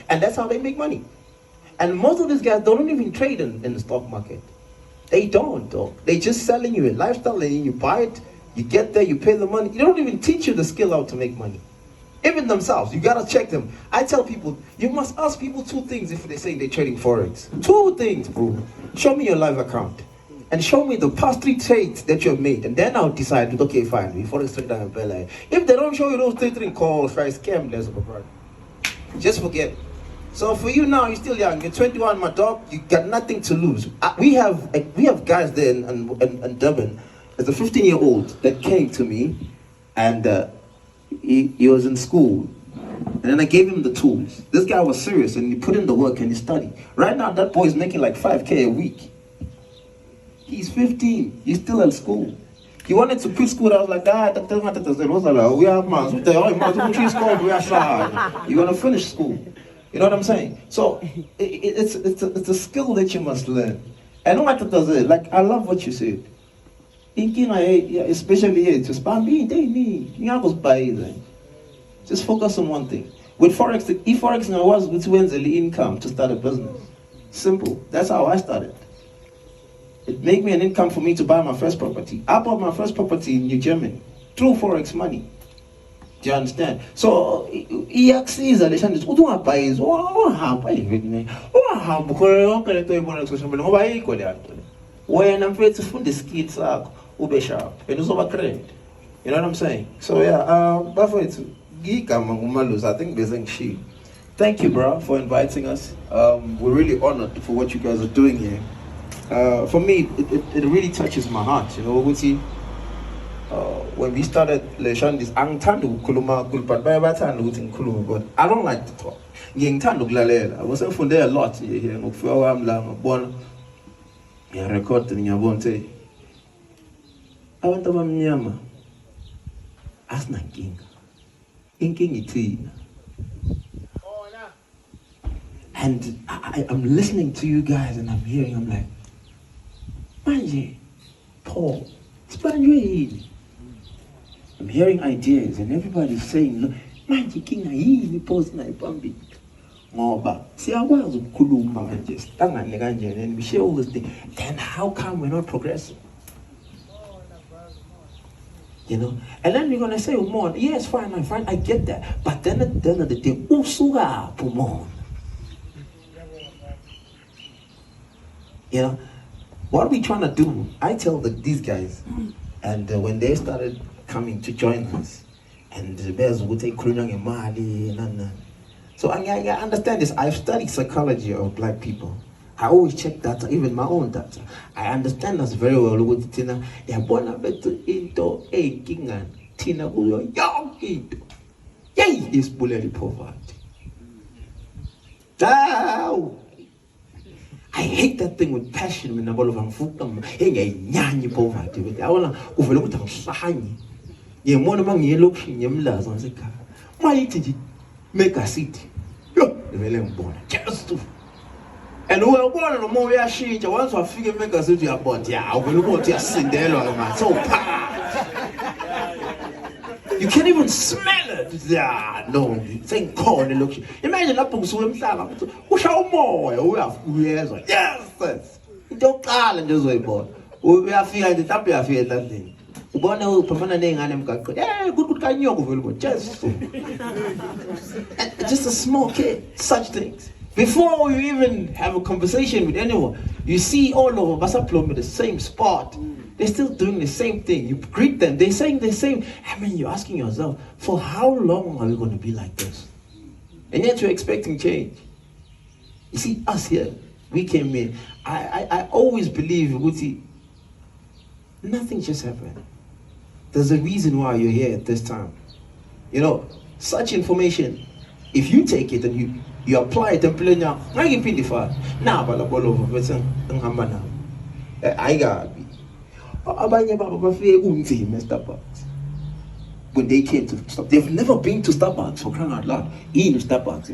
And that's how they make money. And most of these guys don't even trade in the stock market. They don't, though. They just selling you a lifestyle, and you buy it, you get there, you pay the money. They don't even teach you the skill how to make money. Even themselves, you gotta check them. I tell people, you must ask people 2 things if they say they're trading Forex. 2 things, bro. Show me your live account. And show me the past 3 trades that you have made. And then I'll decide, okay, fine, we Forex trader and Bella. If they don't show you those 3 things, call, try, scam, there's a problem. Just forget. So for you now, you're still young. You're 21, my dog. You got nothing to lose. We have guys there in Durban. There's a 15-year-old that came to me, and he was in school. And then I gave him the tools. This guy was serious, and he put in the work and he studied. Right now, that boy is making like 5K a week. He's 15. He's still in school. He wanted to quit school. I was like, you're gonna finish school. You know what I'm saying? So it's a skill that you must learn. And what it does, like, I love what you said. Especially here, just just focus on one thing. With Forex, if Forex now was which wins the income to start a business. Simple. That's how I started. It made me an income for me to buy my first property. I bought my first property in New Germany through Forex money. Do you understand? So, EXCs are the chance. What do I buy? Is what happened? What happened? When I'm ready to fund the skills, ube sharp. And it's overcrowded. You know what I'm saying? So yeah, I think there's she. Thank you, bro, for inviting us. We're really honored for what you guys are doing here. For me, it really touches my heart. You know, when we started Leshan, this Angtandu Kuluma Kulpat Bayabatan Lutin Kuluma, but I don't like to talk. Yingtandu Glalela. I wasn't from there a lot here. I'm born. I record in Yabonte. I went over Miyama. Asna King. King iti. And I'm listening to you guys and I'm hearing, I'm like, Manje, Paul, Spanish. I'm hearing ideas and everybody's saying, look, Manje King, I post na ipambi. Moba. See, I was Kuluma and just and we share all this thing. Then how come we're not progressing? You know? And then you're gonna say, oh, more, yes, fine, I get that. But then at the end of the day, Usuga Pumon. You know, what are we trying to do? I tell these guys, and when they started coming to join us, and the bears would take Krunang and Mali and so I understand this. I've studied psychology of black people. I always check data, even my own data. I understand us very well with Tina. Yeah, born a better into a king and Tina will young into. Yay, this bully poverty. Now. I hate that thing with passion when I'm all over food. Hey, nyanyi poverty. I wanna overlook them shiny. You want among yellow yamlas on the car. Why did you make a city? Yo, the villain born just to. And we are born no more. We are shit. I want to figure make a city about. Yeah, I will go to a Cinderella, man. So, you can't even smell it. Yeah, no, think corn and look. Imagine that book swim salad. Who shall more? We have years. Yes, don't call and just wait, boy. We are feeling the top of that thing. Born out permanent and I'm good. Yeah, good can you just just a small kid, such things. Before you even have a conversation with anyone, you see all over Basaplo in the same spot. They're still doing the same thing. You greet them. They're saying the same. I mean, you're asking yourself, for how long are we going to be like this? And yet you're expecting change. You see, us here, we came in. I always believe, Wuti, nothing just happened. There's a reason why you're here at this time. You know, such information, if you take it and you apply it and play now, I can pin the far. Now, but I'm all over. I got when they came to Starbucks, they've never been to Starbucks for crying out loud. In Starbucks,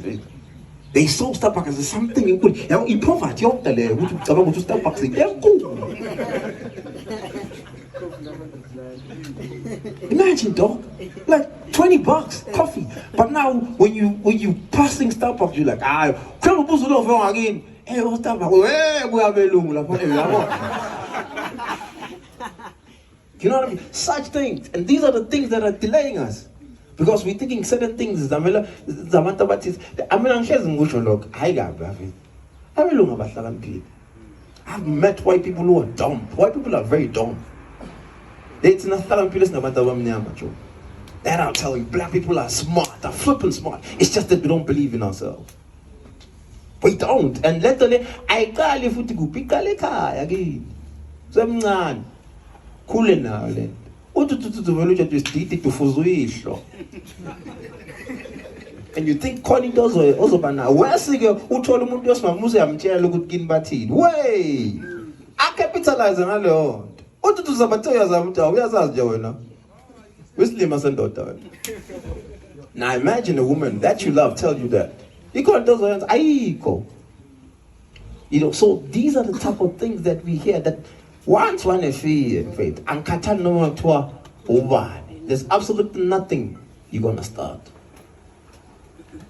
they saw Starbucks as something in good. In poverty, you to Starbucks. Imagine, dog. Like $20 coffee. But now when you passing Starbucks, you're like, come on again. Hey, what's Starbucks? Hey, we have a You know what I mean? Such things. And these are the things that are delaying us. Because we're thinking certain things. I mean, I've met white people who are dumb. White people are very dumb. That I'll tell you, black people are smart, they're flipping smart. It's just that we don't believe in ourselves. We don't. And literally, I can't live with you. Again. So, cool now. And you think calling those also banana. Where's the girl who told him just my museum chair look good in batid? Way! I capitalize on all. What to do Sabatoya Zamta? Where's us, Joanna? Whistling mustn't daughter. Now imagine a woman that you love tell you that. You can't do those hands, go. You know, so these are the type of things that we hear that once one is faith and Katan no to over. There's absolutely nothing you're gonna start.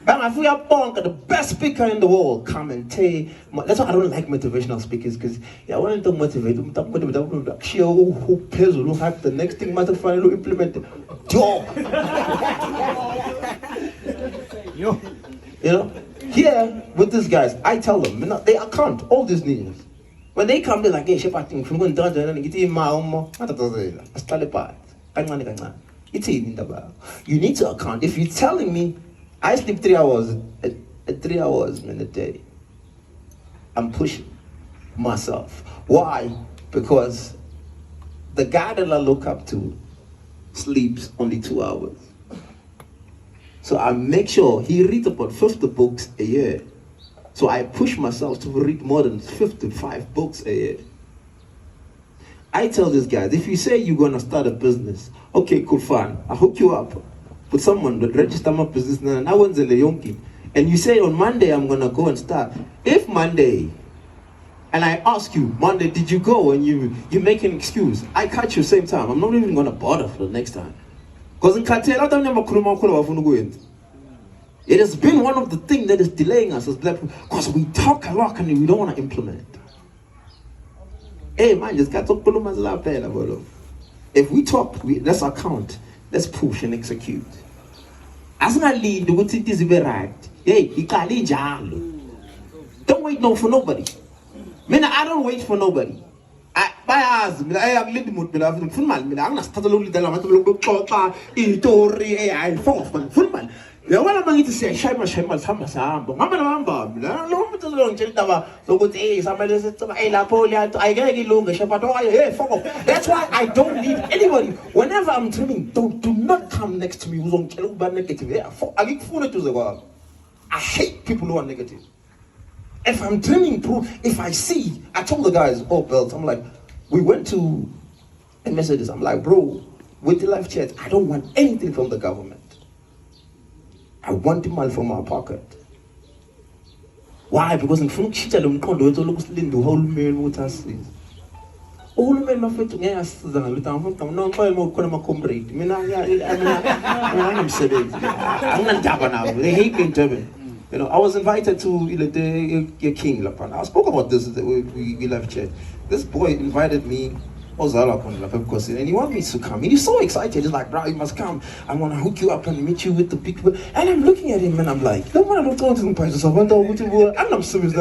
And if we are punk, the best speaker in the world, come and tell. That's why I don't like motivational speakers, because I want to motivate them. Who pays who have the next thing matter finally implement it. Job. You know, here with these guys, I tell them, they account all these needs. When they come, they're like, hey, Shep, I think from going down there and get in my own. You need to account. If you're telling me I sleep 3 hours, 3 hours in a day, I'm pushing myself. Why? Because the guy that I look up to sleeps only 2 hours. So I make sure he reads about 50 books a year. So I push myself to read more than 55 books a year. I tell these guys, if you say you're gonna start a business, okay, cool, fine. I'll hook you up with someone that register my business and I want the Leonki. And you say on Monday I'm gonna go and start. If Monday, and I ask you, Monday, did you go? And you make an excuse, I catch you same time. I'm not even gonna bother for the next time. Because in Katela, it has been one of the things that is delaying us as black people, because we talk a lot and we don't want to implement. Hey man, just got to if we talk, let's account, let's push and execute. As I lead, the good is right. Hey, don't wait no for nobody. I don't wait for nobody. I have lived with I'm not starting to the one I'm going to say, Shama, Sambo. I that's why I don't need anybody. Whenever I'm dreaming, do not come next to me who's on negative. I get fooled to the world. I hate people who are negative. If I'm dreaming, if I see, I told the guys, oh, Belt, I'm like, we went to a Mercedes. I'm like, bro, with the life chat, I don't want anything from the government. I want the money from my pocket. Why? Because in front of the condo, it's all looking the whole man what I see. All men of it, yes, the no, I'm comrade. I'm saying, I'm not Java now. They hate me in German. You know, I was invited to the King. I spoke about this. We left chat. This boy invited me. And he wanted me to come. And he's so excited. He's like, bro, you must come. I want to hook you up and meet you with the people. And I'm looking at him and I'm like, no, man, I don't talk to him. I'm serious.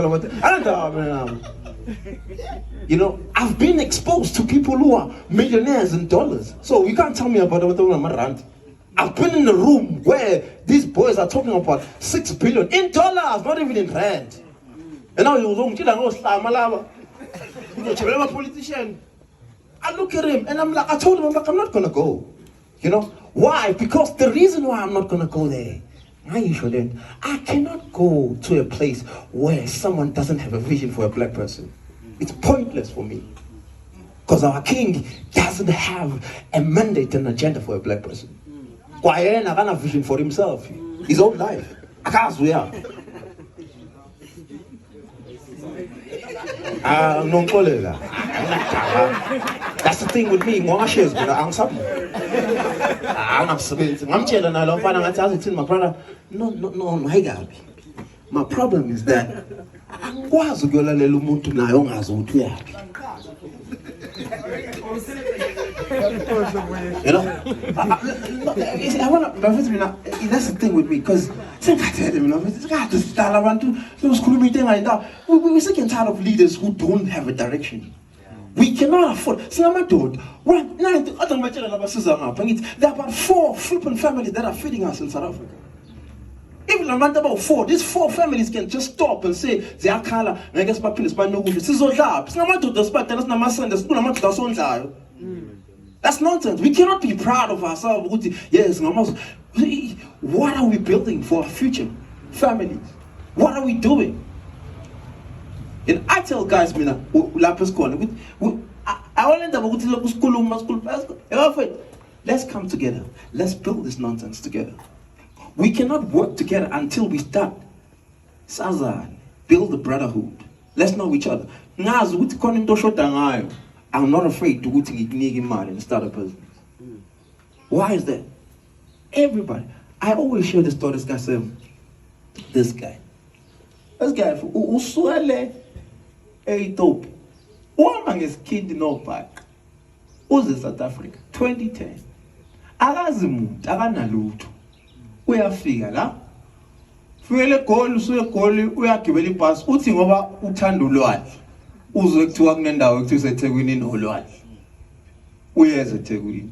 You know, I've been exposed to people who are millionaires in dollars. So you can't tell me about what I'm around. I've been in a room where these boys are talking about 6 billion in dollars, not even in rand. And now you're a politician. I look at him and I'm like, I told him, I'm not gonna go. You know, why? Because the reason why I'm not gonna go there, I cannot go to a place where someone doesn't have a vision for a black person. It's pointless for me. Because our king doesn't have a mandate and agenda for a black person. Why ain't I a vision for himself? His own life. I can't swear. That's That's the thing with me. Ngongashes mina angisabu. Angasebenzi. Ngamtshela nalo mfana ngathi azithini my brother. No, hayigabi. My problem is that angikwazi ukuyolalela umuntu naye ongazi ukuthi uyaphi. You know, I want to. That's the thing with me, because we're sick and tired of leaders who don't have a direction. We cannot afford. There are about 4 flipping families that are feeding us in South Africa. Even about 4, these 4 families can just stop and say, they are color, I guess my pills, but no good. This is all job. That's nonsense. We cannot be proud of ourselves. Yes, what are we building for our future families? What are we doing? And I tell guys, I let's come together. Let's build this nonsense together. We cannot work together until we start. Sazan, build the brotherhood. Let's know each other. I'm not afraid to go to money and start a business. Why is that? Everybody. I always share this story. This guy. Usuele Ethiopia. One man is kid in all back. Who's in South Africa? 2010. Agazimu, aganalutu. We are figure la. Fuele call, so call, we are giving pass. Uti ngoba uthando lwakhe. Uzwe kuthiwa kunendawo ekuthiwa eThekwini nolwandle. Uyeza eThekwini.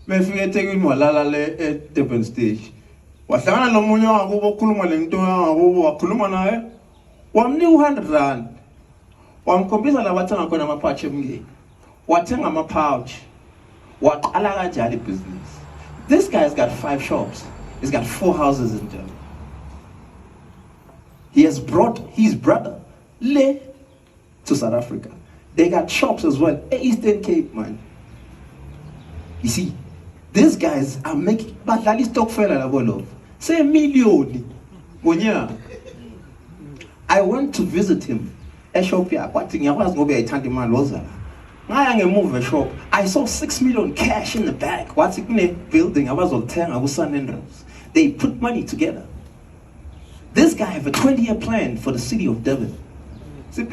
Befika eThekwini walala le eDurban stage. Wahlangana nomunye wakubo okhuluma lento yangakubo wakhuluma naye. Wamnika u100 wamkhombisa labathenga khona amapatch emngeni. Wathenga amapouch. Waqala kanjalo business. This guy's got 5 shops. He's got 4 houses in Durban. He has brought his brother Le to South Africa. They got shops as well. Eastern Cape, man. You see, these guys are making, but at least talk fella love. Say million. I went to visit him. Ethiopia. I move a shop. I saw 6 million cash in the bank. What's it building? I was on 10. I was on. They put money together. This guy have a 20-year plan for the city of Durban. They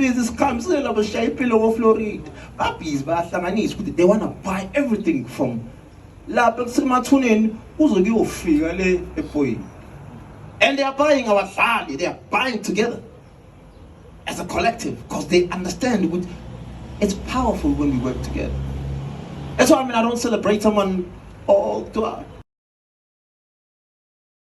want to buy everything from and they are buying our family. They are buying together as a collective because they understand it's powerful when we work together. That's why I don't celebrate someone all throughout.